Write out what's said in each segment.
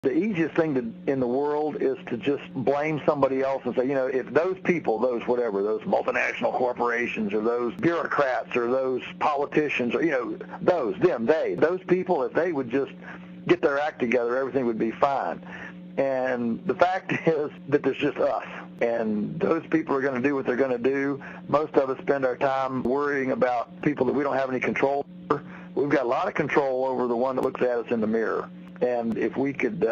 The easiest thing in the world is to just blame somebody else and say, if those people, those multinational corporations or those bureaucrats or those politicians or, those people, if they would just get their act together, everything would be fine. And the fact is that there's just us. And those people are going to do what they're going to do. Most of us spend our time worrying about people that we don't have any control over. We've got a lot of control over the one that looks at us in the mirror. And if we could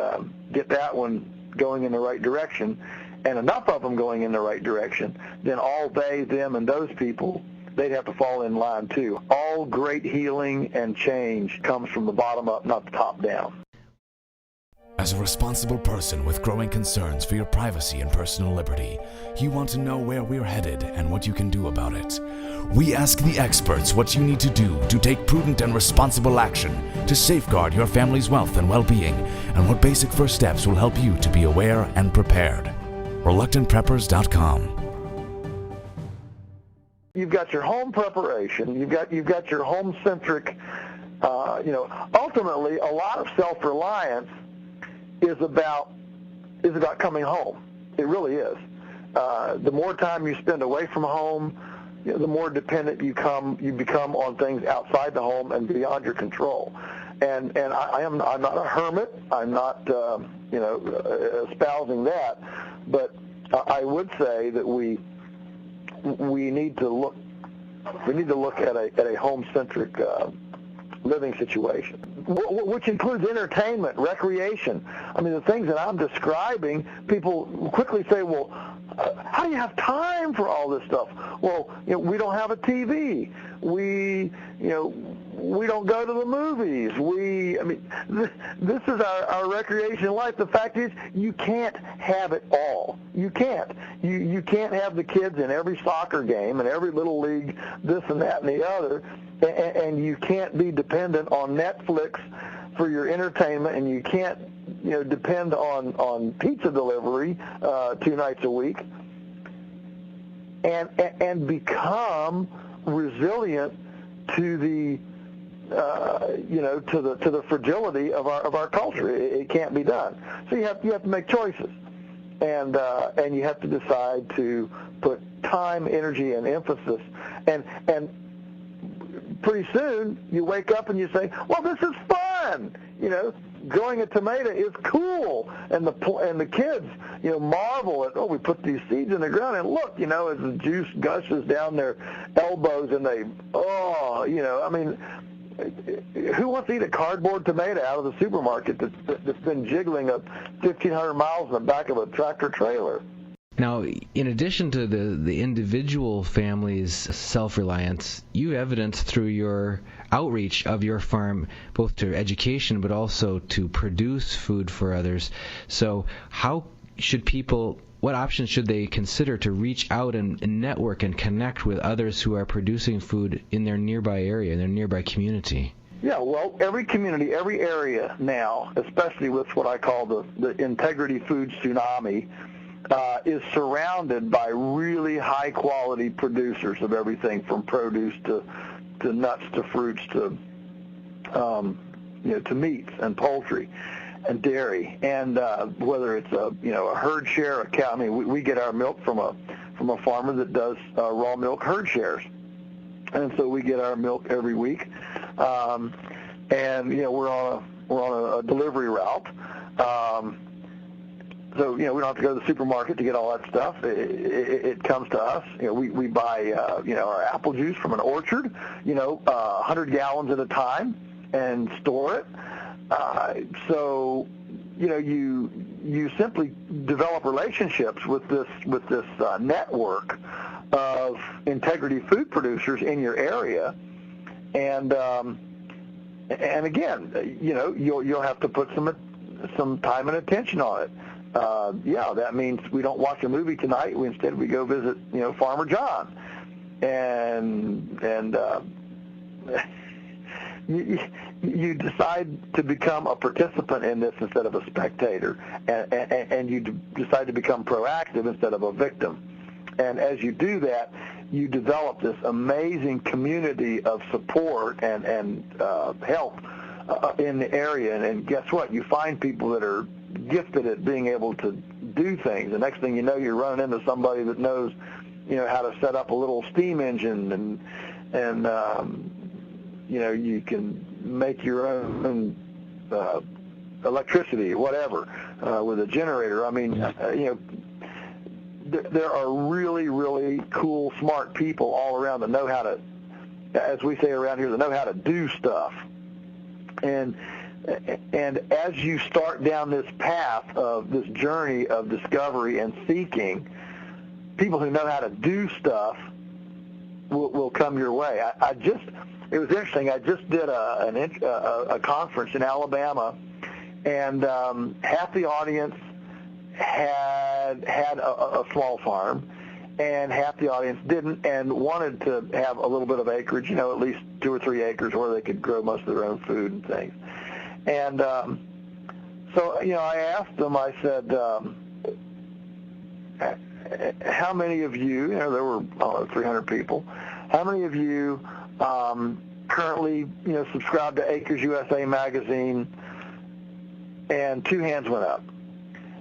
get that one going in the right direction, and enough of them going in the right direction, then all they, them, and those people, they'd have to fall in line too. All great healing and change comes from the bottom up, not the top down. As a responsible person with growing concerns for your privacy and personal liberty, you want to know where we're headed and what you can do about it. We ask the experts what you need to do to take prudent and responsible action to safeguard your family's wealth and well-being, and what basic first steps will help you to be aware and prepared. ReluctantPreppers.com. You've got your home preparation. You've got your home-centric. Ultimately, a lot of self-reliance is about coming home. It really is. The more time you spend away from home, the more dependent you become on things outside the home and beyond your control. And I'm not a hermit. I'm not espousing that, but I would say that we need to look at a home-centric living situation, which includes entertainment, recreation. I mean, the things that I'm describing, people quickly say, well, how do you have time for all this stuff? Well, we don't have a TV. We don't go to the movies. This is our recreation life. The fact is, you can't have it all. You can't. You can't have the kids in every soccer game and every little league, this and that and the other, and you can't be dependent on Netflix for your entertainment, and you can't depend on pizza delivery 2 nights a week, and become resilient to the to the fragility of our culture. It can't be done. So you have to make choices, and you have to decide to put time, energy, and emphasis, and pretty soon you wake up and you say, well, this is fun. Growing a tomato is cool, and the kids, marvel at, we put these seeds in the ground, and look, as the juice gushes down their elbows, and they, who wants to eat a cardboard tomato out of the supermarket that's been jiggling 1,500 miles in the back of a tractor trailer? Now, in addition to the individual family's self-reliance, you evidence through your outreach of your farm both to education but also to produce food for others. So what options should they consider to reach out and network and connect with others who are producing food in their nearby area, in their nearby community? Yeah, well, every community, every area now, especially with what I call the integrity food tsunami, is surrounded by really high-quality producers of everything from produce to nuts to fruits to meats and poultry and dairy, and whether it's a herd share, a cow. I mean, we get our milk from a farmer that does raw milk herd shares, and so we get our milk every week, and we're on a delivery route. So, we don't have to go to the supermarket to get all that stuff. It comes to us. We buy, our apple juice from an orchard, 100 gallons at a time and store it. So, you simply develop relationships with this network of integrity food producers in your area. And again, you'll have to put some time and attention on it. That means we don't watch a movie tonight. Instead, we go visit, Farmer John, and you decide to become a participant in this instead of a spectator, and you decide to become proactive instead of a victim. And as you do that, you develop this amazing community of support and help in the area. And guess what? You find people that are gifted at being able to do things. The next thing you know, you're running into somebody that knows, how to set up a little steam engine, and you can make your own electricity, whatever, with a generator. I mean, there are really, really cool, smart people all around that know how to, as we say around here, that know how to do stuff. And as you start down this path of this journey of discovery and seeking, people who know how to do stuff will come your way. It was interesting. I just did a conference in Alabama, and half the audience had a small farm, and half the audience didn't, and wanted to have a little bit of acreage, at least 2 or 3 acres where they could grow most of their own food and things. And so, I asked them, I said, how many of you, there were 300 people, how many of you currently, subscribe to Acres USA magazine? And 2 hands went up.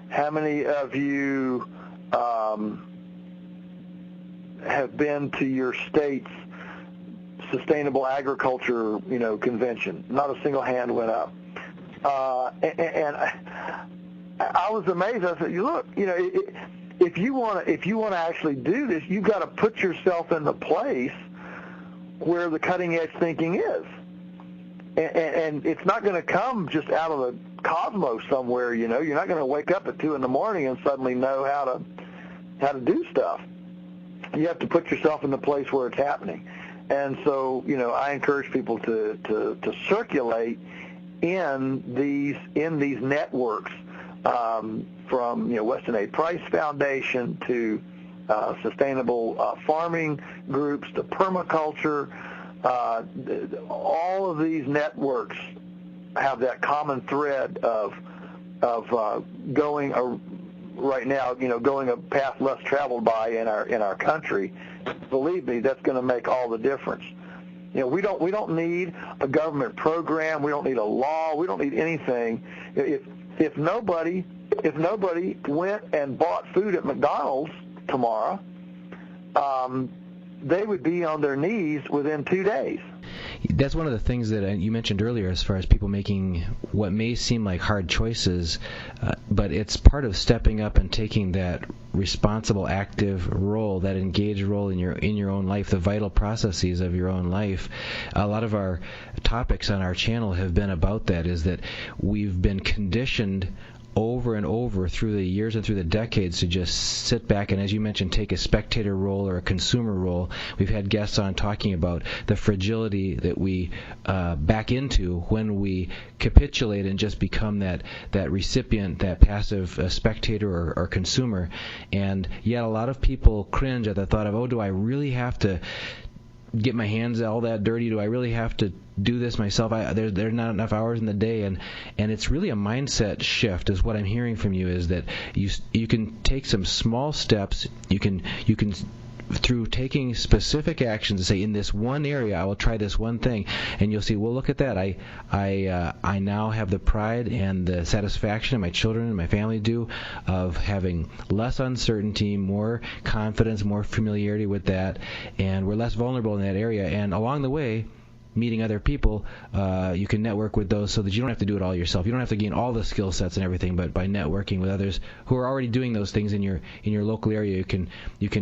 How many of you have been to your state's sustainable agriculture, convention? Not a single hand went up. And I was amazed. I said, look, if you want to actually do this, you've got to put yourself in the place where the cutting edge thinking is, and it's not going to come just out of the cosmos somewhere. You're not going to wake up at 2 in the morning and suddenly know how to do stuff. You have to put yourself in the place where it's happening. And so, I encourage people to circulate in these networks, from Weston A. Price Foundation to sustainable farming groups to permaculture. All of these networks have that common thread of going right now, going a path less traveled by in our country. Believe me, that's going to make all the difference. We don't need a government program. We don't need a law. We don't need anything. If nobody went and bought food at McDonald's tomorrow, they would be on their knees within 2 days. That's one of the things that you mentioned earlier as far as people making what may seem like hard choices, but it's part of stepping up and taking that responsible, active role, that engaged role in your own life, the vital processes of your own life. A lot of our topics on our channel have been about that, is that we've been conditioned over and over through the years and through the decades to just sit back and, as you mentioned, take a spectator role or a consumer role. We've had guests on talking about the fragility that we back into when we capitulate and just become that recipient, that passive spectator or consumer. And yet a lot of people cringe at the thought of, do I really have to get my hands all that dirty? Do I really have to do this myself? There are not enough hours in the day, and it's really a mindset shift, is what I'm hearing from you, is that you can take some small steps. You can through taking specific actions to say, in this one area I will try this one thing, and you'll see, well, look at that, I now have the pride and the satisfaction, and my children and my family do, of having less uncertainty, more confidence, more familiarity with that, and we're less vulnerable in that area. And along the way, meeting other people, you can network with those so that you don't have to do it all yourself. You don't have to gain all the skill sets and everything, but by networking with others who are already doing those things in your local area, you can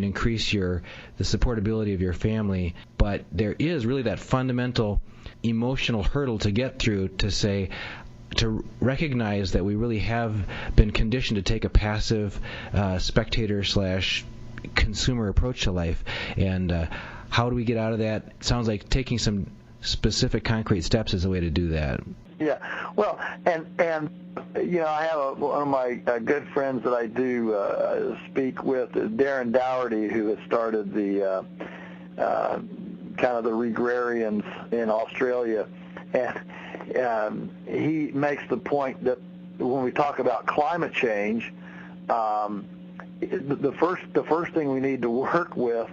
increase the supportability of your family. But there is really that fundamental emotional hurdle to get through, to recognize that we really have been conditioned to take a passive spectator / consumer approach to life. And how do we get out of that? It sounds like taking some specific concrete steps is a way to do that. Yeah, well, and I have one of my good friends that I do speak with, Darren Dougherty, who has started the kind of the Regrarians in Australia, and he makes the point that when we talk about climate change, the first thing we need to work with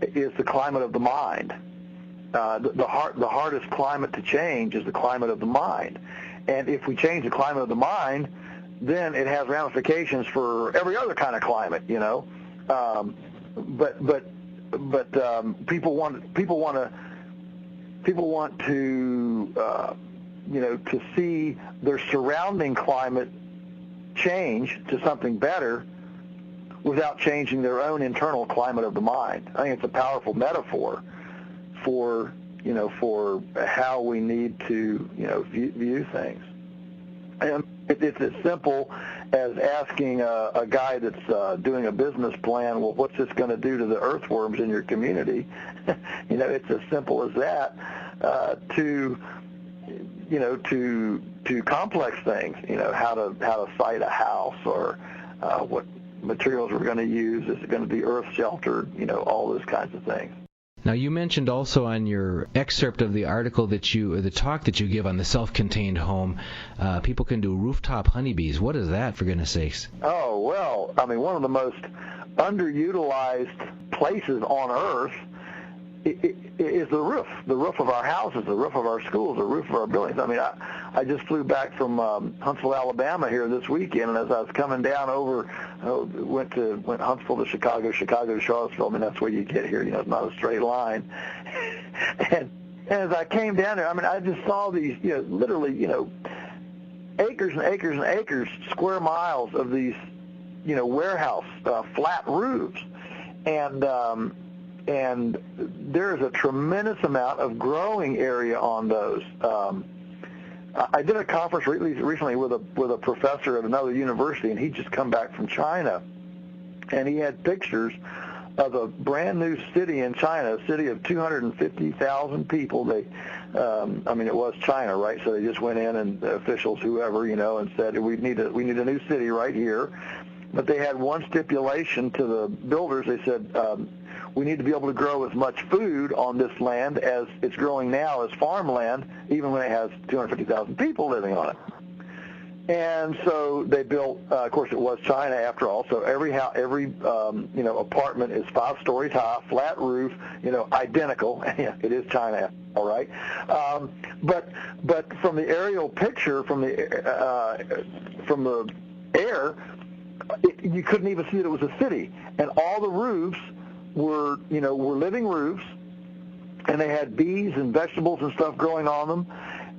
is the climate of the mind. The hardest climate to change is the climate of the mind. And if we change the climate of the mind, then it has ramifications for every other kind of climate, you know. But people want to you know, to see their surrounding climate change to something better without changing their own internal climate of the mind. I think it's a powerful metaphor for, you know, for how we need to, you know, view things. And it's as simple as asking a guy that's doing a business plan, well, what's this going to do to the earthworms in your community? You know, it's as simple as that, to, you know, to complex things, you know, how to site a house, or what materials we're going to use. Is it going to be earth sheltered? You know, all those kinds of things. Now, you mentioned also on your excerpt of the article that you, or the talk that you give on the self-contained home, people can do rooftop honeybees. What is that, for goodness sakes? Oh, well, I mean, one of the most underutilized places on Earth is the roof of our houses, the roof of our schools, the roof of our buildings. I mean, I just flew back from Huntsville, Alabama here this weekend, and as I was coming down over, went Huntsville to Chicago, Chicago to Charlottesville. I mean, that's where you get here. You know, it's not a straight line. And as I came down there, I mean, I just saw these, you know, literally, you know, acres and acres and acres, square miles of these, you know, warehouse flat roofs, and there is a tremendous amount of growing area on those. I did a conference recently with a professor at another university, and he'd just come back from China, and he had pictures of a brand new city in China, a city of 250,000 people. They, I mean, it was China, right? So they just went in, and the officials, whoever, you know, and said, we need a new city right here. But they had one stipulation to the builders. They said, we need to be able to grow as much food on this land as it's growing now as farmland, even when it has 250,000 people living on it. And so they built, of course, it was China after all, so every you know, apartment is 5 stories high, flat roof, you know, identical. It is China, all right. But from the aerial picture, from the air, you couldn't even see that it was a city. And all the roofs were living roofs, and they had bees and vegetables and stuff growing on them,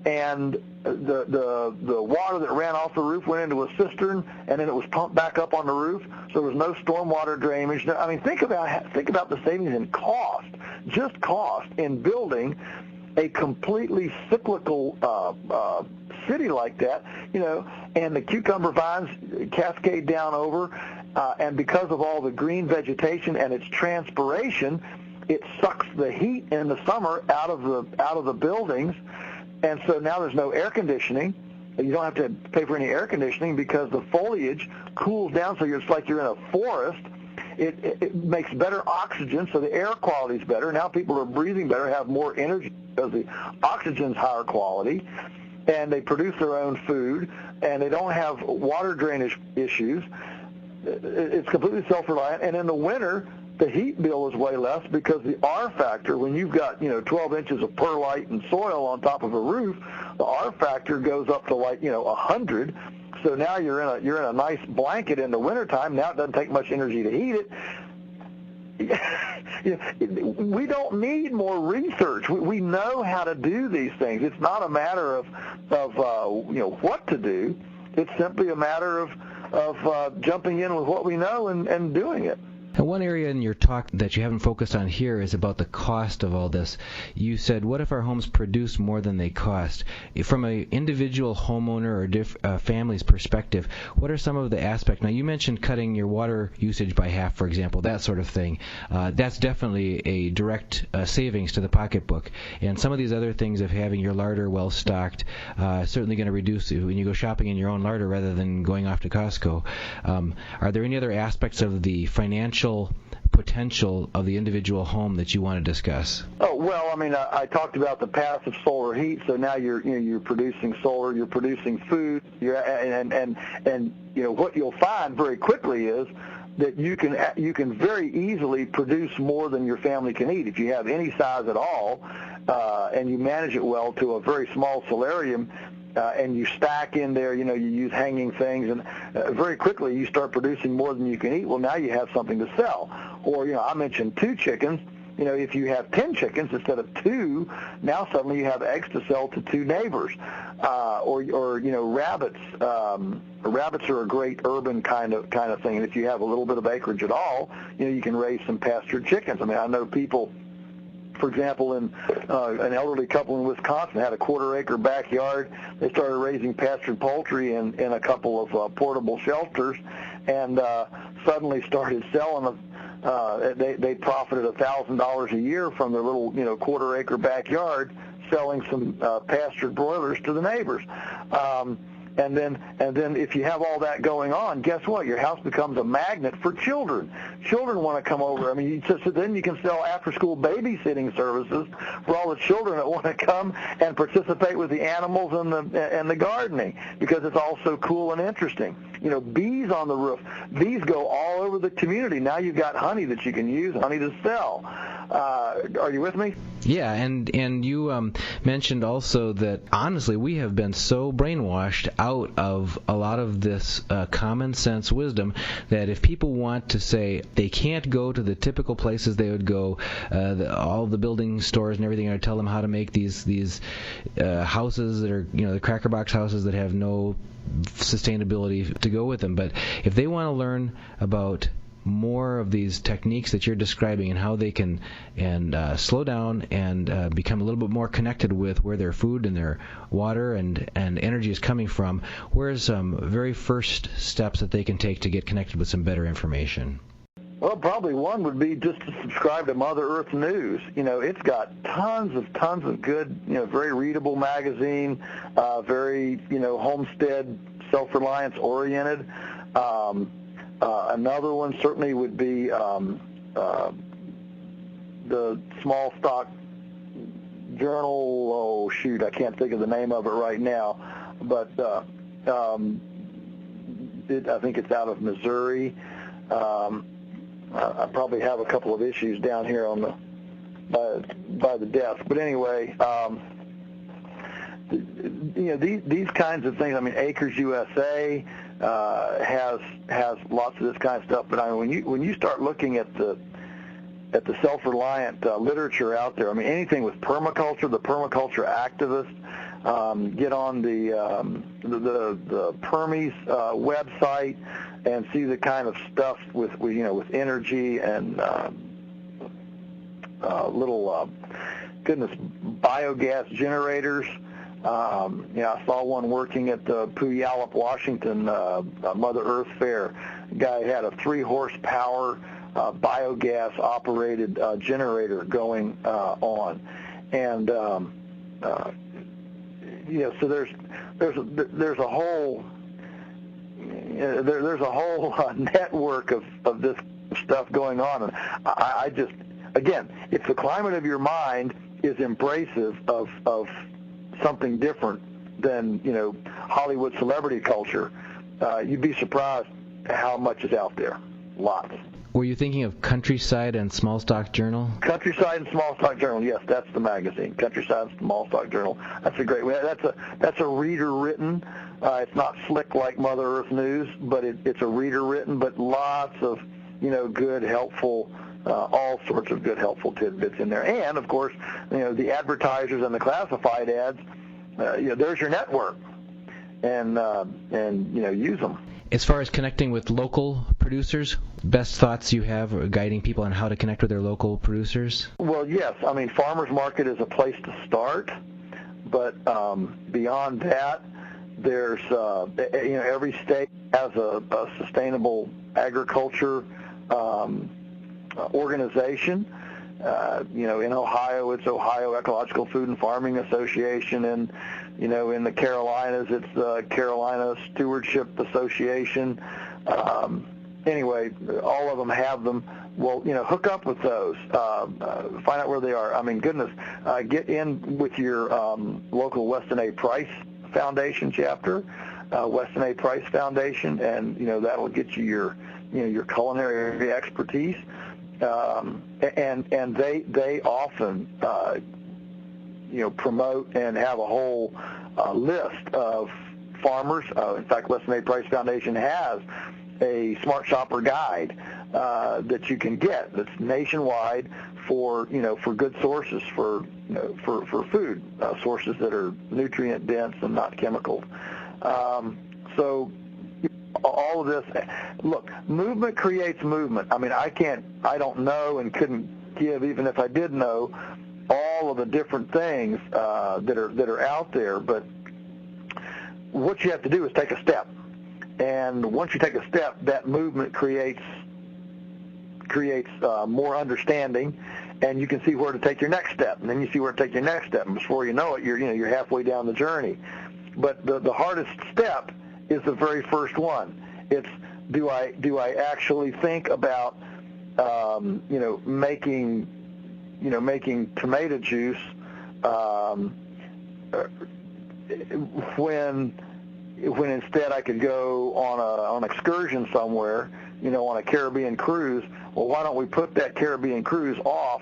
and the water that ran off the roof went into a cistern, and then it was pumped back up on the roof, so there was no stormwater drainage. I mean, think about the savings in cost, just cost, in building a completely cyclical city like that, you know, and the cucumber vines cascade down over, and because of all the green vegetation and its transpiration, it sucks the heat in the summer out of the buildings, and so now there's no air conditioning. You don't have to pay for any air conditioning because the foliage cools down, so it's like you're in a forest. It makes better oxygen, so the air quality is better. Now people are breathing better, have more energy because the oxygen's higher quality, and they produce their own food, and they don't have water drainage issues. It's completely self-reliant, and in the winter, the heat bill is way less because the R factor, when you've got, you know, 12 inches of perlite and soil on top of a roof, the R factor goes up to, like, you know, 100. So now you're in a nice blanket in the wintertime. Now it doesn't take much energy to heat it. We don't need more research. We know how to do these things. It's not a matter of you know, what to do. It's simply a matter of jumping in with what we know and doing it. And one area in your talk that you haven't focused on here is about the cost of all this. You said, what if our homes produce more than they cost? From an individual homeowner or family's perspective, what are some of the aspects? Now, you mentioned cutting your water usage by half, for example, that sort of thing. That's definitely a direct savings to the pocketbook. And some of these other things of having your larder well-stocked, certainly going to reduce when you go shopping in your own larder rather than going off to Costco. Are there any other aspects of the financial potential of the individual home that you want to discuss? Oh, well, I mean, I talked about the passive solar heat. So now you're producing solar, you're producing food, and you know what you'll find very quickly is that you can very easily produce more than your family can eat if you have any size at all, and you manage it well to a very small solarium. and you stack in there, you use hanging things, and very quickly you start producing more than you can eat. Well, now you have something to sell. Or, I mentioned 2 chickens. If you have 10 chickens instead of 2, now suddenly you have eggs to sell to 2 neighbors. Or rabbits. Rabbits are a great urban kind of thing. And if you have a little bit of acreage at all, you can raise some pastured chickens. I mean, I know people, for example, an elderly couple in Wisconsin had a 1/4-acre backyard. They started raising pastured poultry in a couple of portable shelters, and suddenly started selling them. They profited $1,000 a year from their little 1/4-acre backyard, selling some pastured broilers to the neighbors. And then if you have all that going on, guess what? Your house becomes a magnet for children. Children want to come over. I mean, so then you can sell after-school babysitting services for all the children that want to come and participate with the animals and the gardening, because it's all so cool and interesting. Bees on the roof. Bees go all over the community. Now you've got honey that you can use, honey to sell. Are you with me? Yeah, and you mentioned also that, honestly, we have been so brainwashed out of a lot of this common sense wisdom that if people want to say they can't go to the typical places they would go, all the building stores and everything, are tell them how to make these houses that are, the cracker box houses that have no sustainability to go with them. But if they want to learn about more of these techniques that you're describing and how they can slow down and become a little bit more connected with where their food and their water and energy is coming from, where's some very first steps that they can take to get connected with some better information? Well, probably one would be just to subscribe to Mother Earth News. It's got tons of good, very readable magazine, very, homestead, self-reliance oriented. Another one certainly would be the Small Stock Journal. I can't think of the name of it right now, but I think it's out of Missouri. I probably have a couple of issues down here on by the desk, but anyway, these kinds of things. I mean, Acres USA has lots of this kind of stuff. But I mean, when you start looking at the self-reliant literature out there, I mean, anything with permaculture, the permaculture activists, get on the Permies website and see the kind of stuff with energy and little biogas generators. I saw one working at the Puyallup, Washington Mother Earth Fair. The guy had a 3-horsepower biogas-operated generator going on, and so there's a whole network of this stuff going on, and I just, again, if the climate of your mind is embracive of something different than Hollywood celebrity culture, you'd be surprised how much is out there. Lots. Were you thinking of Countryside and Small Stock Journal? Countryside and Small Stock Journal, yes, that's the magazine. Countryside and Small Stock Journal. That's a great way. That's a reader written. It's not slick like Mother Earth News, but it's a reader written. But lots of good, helpful, all sorts of good, helpful tidbits in there. And of course, the advertisers and the classified ads. There's your network, and use them. As far as connecting with local producers, best thoughts you have guiding people on how to connect with their local producers? Well, yes. I mean, farmers market is a place to start, but beyond that, there's every state has a sustainable agriculture organization. In Ohio, it's Ohio Ecological Food and Farming Association, and in the Carolinas, it's the Carolina Stewardship Association. Anyway, all of them have them. Well, hook up with those. Find out where they are. I mean, goodness, get in with your local Weston A. Price Foundation chapter, Weston A. Price Foundation, and that'll get you your culinary expertise. And they often promote and have a whole list of farmers. In fact, West May Price Foundation has a Smart Shopper guide that you can get that's nationwide for good sources for food sources that are nutrient dense and not chemicals. So all of this, look, movement creates movement. I mean, I don't know and couldn't give, even if I did know, all of the different things that are out there, but what you have to do is take a step. And once you take a step, that movement creates more understanding, and you can see where to take your next step, and then you see where to take your next step, and before you know it, you're halfway down the journey. But the hardest step is the very first one. It's do I actually think about making tomato juice when instead I could go on an excursion somewhere, on a Caribbean cruise. Well, why don't we put that Caribbean cruise off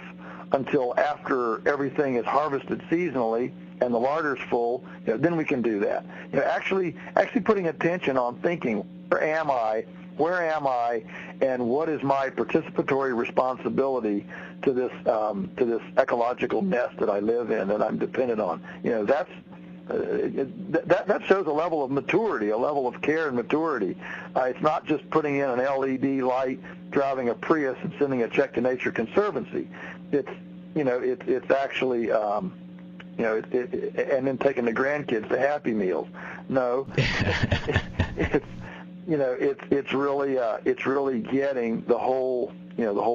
until after everything is harvested seasonally and the larder's full? Then we can do that. Actually putting attention on thinking, where am I, and what is my participatory responsibility to this ecological nest that I live in, that I'm dependent on. That shows a level of maturity, a level of care and maturity. It's not just putting in an LED light, driving a Prius, and sending a check to Nature Conservancy. It's actually and then taking the grandkids to Happy Meals. No, it's really getting the whole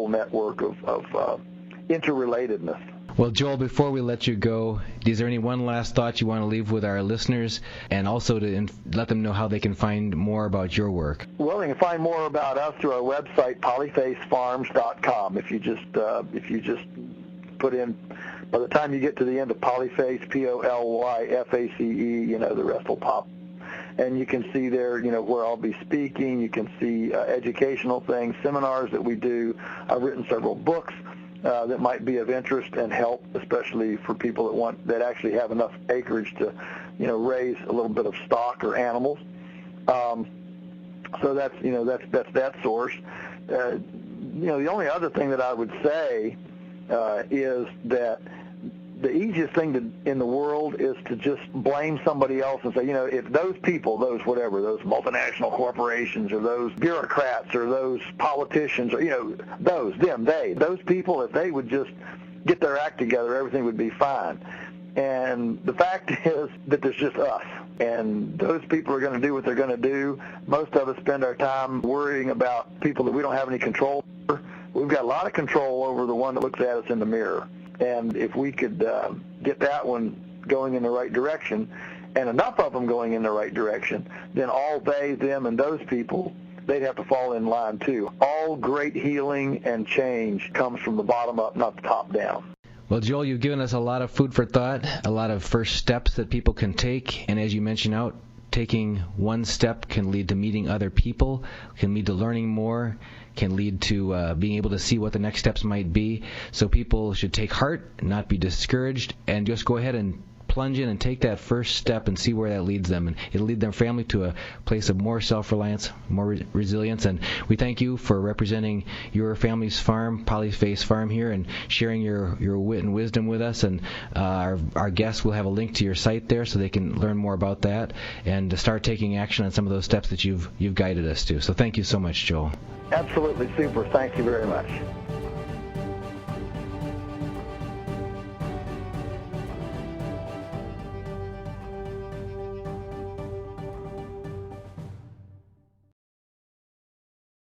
network of interrelatedness. Well, Joel, before we let you go, is there any one last thought you want to leave with our listeners, and also to let them know how they can find more about your work? Well, they can find more about us through our website, polyfacefarms.com. If you just put in, by the time you get to the end of Polyface, Polyface, the rest will pop. And you can see there, where I'll be speaking. You can see educational things, seminars that we do. I've written several books that might be of interest and help, especially for people that actually have enough acreage to, raise a little bit of stock or animals. So that's that source. The only other thing that I would say is that the easiest thing in the world is to just blame somebody else and say, if those people, those multinational corporations or those bureaucrats or those politicians or, those people, if they would just get their act together, everything would be fine. And the fact is that there's just us. And those people are going to do what they're going to do. Most of us spend our time worrying about people that we don't have any control over. We've got a lot of control over the one that looks at us in the mirror. And if we could get that one going in the right direction, and enough of them going in the right direction, then all they, them, and those people, they'd have to fall in line too. All great healing and change comes from the bottom up, not the top down. Well, Joel, you've given us a lot of food for thought, a lot of first steps that people can take, and as you mentioned taking one step can lead to meeting other people, can lead to learning more, can lead to being able to see what the next steps might be. So people should take heart, not be discouraged, and just go ahead and plunge in and take that first step and see where that leads them. And it'll lead their family to a place of more self-reliance, more resilience. And we thank you for representing your family's farm, Polyface Farm here, and sharing your wit and wisdom with us. And our guests will have a link to your site there so they can learn more about that and to start taking action on some of those steps that you've guided us to. So thank you so much, Joel. Absolutely super. Thank you very much.